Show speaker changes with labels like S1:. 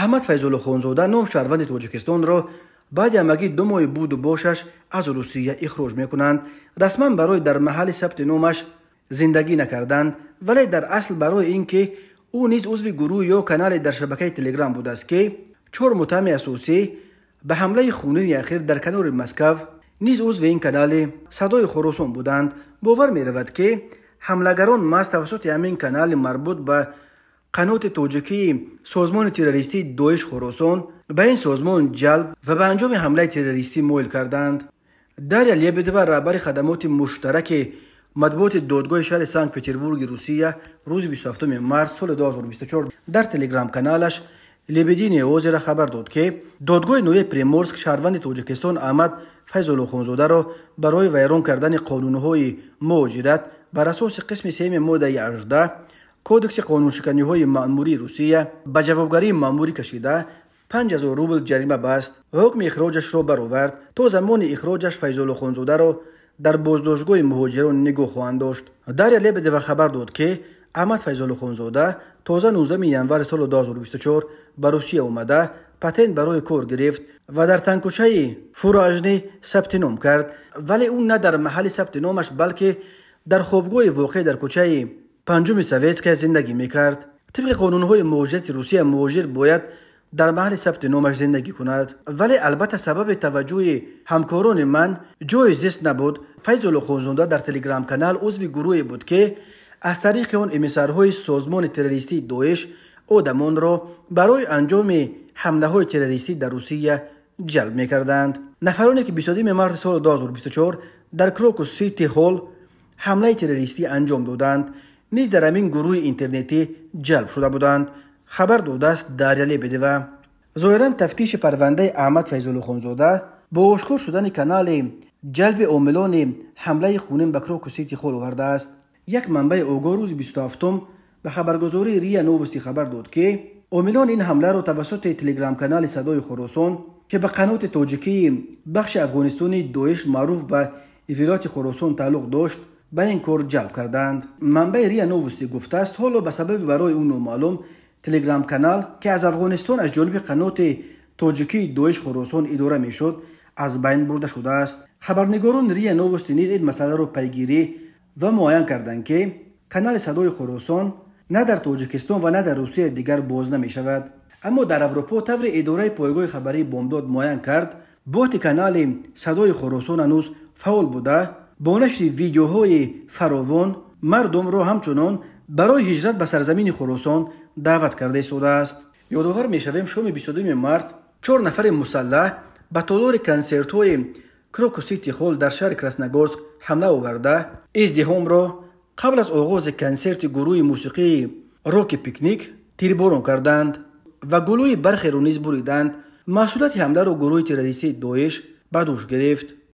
S1: احمد فیض‌الله خونزاده 9 شهروند تاجیکستان را بعد همگی 2 ماه بود و باشش از روسیه اخراج میکنند. رسما برای در محل ثبت نامش زندگی نکردند، ولی در اصل برای اینکه او نیز عضو گروه یا کانال در شبکه تلگرام بوده است که 4 متهم اساسی به حمله خونین اخیر در کنار مسکو نیز عضو این کانال صدای خراسان بودند. باور می رود که حملگران محض توسط همین کانال مربوط به قنات تاجیکی سازمان تروریستی داعش خراسان به این سازمان جلب و به انجام حمله تروریستی مایل کردند. داریا لیبدووا رهبر خدمات مشترک مطبوعات دادگاه شهر سنت پترزبورگ روسیه روز 27 مارس سال 2024 در تلگرام کانالش لیبدین اوزی را خبر داد که دادگاه نوی پریمورسک شهروند تاجیکستان احمد فیض‌الله خونزاده را برای ویران کردن قانون‌های مهاجرت بر اساس قسم 3 ماده 18 کودکس قانونشکنی‌های مأموری روسیه به جوابگری مأموری کشیده 5000 روبل جریمه بست و حکم اخراجش را برآورد. تا زمان اخراجش فیض‌الله خونزاده را در بازداشتگاه مهاجران نگاه خواهند داشت. داریا لیبدووا خبر داد که احمد فیض‌الله خونزاده تازه 19 ینور سال 2024 به روسیه آمده، پتنت برای کار گرفت و در تنگکوچه فوراژنی ثبت نام کرد، ولی اون نه در محل ثبت نامش بلکه در خوابگاه واقع در کوچه 5 سویتسک زندگی میکرد. طبق قانون‌های مهاجرت روسیه مهاجر باید در محل ثبت نامش زندگی کند، ولی البته سبب توجه همکاران من جای زیست نبود. فیض‌الله خونزاده در تلگرام کانال عضو گروهی بود که از طریق آن امیسرهای سازمان تروریستی داعش آدمان را برای انجام حمله های تروریستی در روسیه جلب میکردند. نفرانی که 22 مارس سال 2024 در کراکوس سیتی هال حمله تروریستی انجام دادند نیز در همین گروه اینترنتی جلب شده بودند. خبر داده است داریا لیبدووا. ظاهرا تفتیش پرونده احمد فیض‌الله خونزاده با آشکار شدن کانال جلب عاملان حمله خونین به کراکوس سیتی هال آورده است. یک منبع اوگا روز 27 به خبرگزاری ریا نووستی خبر داد که عاملان این حمله را توسط تلگرام کانال صدای خراسان که به قنات تاجیکی بخش افغانستانی داعش معروف به ولایت خراسان تعلق داشت به این کار جلب کردند. منبع ریا نووستی گفته است حالا به سبب برای اون نامعلوم تلگرام کانال که از افغانستان از جانب قنات تاجیکی داعش خراسان اداره میشد از بین برده شده است. خبرنگاران ریا نووستی نیز این مسئله را پیگیری و معاین کردند که کانال صدای خراسان نه در تاجیکستان و نه در روسیه دیگر باز نمی شود. اما در اروپا طور اداره پایگاه خبری بامداد معاین کرد بات کانال صدای خراسان هنوز فعال بوده. با نشر ویدیوهای فراوان مردم را همچنان برای هجرت به سرزمین خراسان دعوت کرده ایستاده است. یادآور می‌شویم شام 22 مارس 4 نفر مسلح به تالار کنسرت‌های کراکوس سیتی هال در شهر کراسنogorsk حمله آورده ازدحام را قبل از آغاز کنسرت گروه موسیقی راک پیکنیک تیرباران کردند و گلوی برخی را نیز بریدند. مسئولیت حمله را گروه تروریستی داعش به دوش گرفت.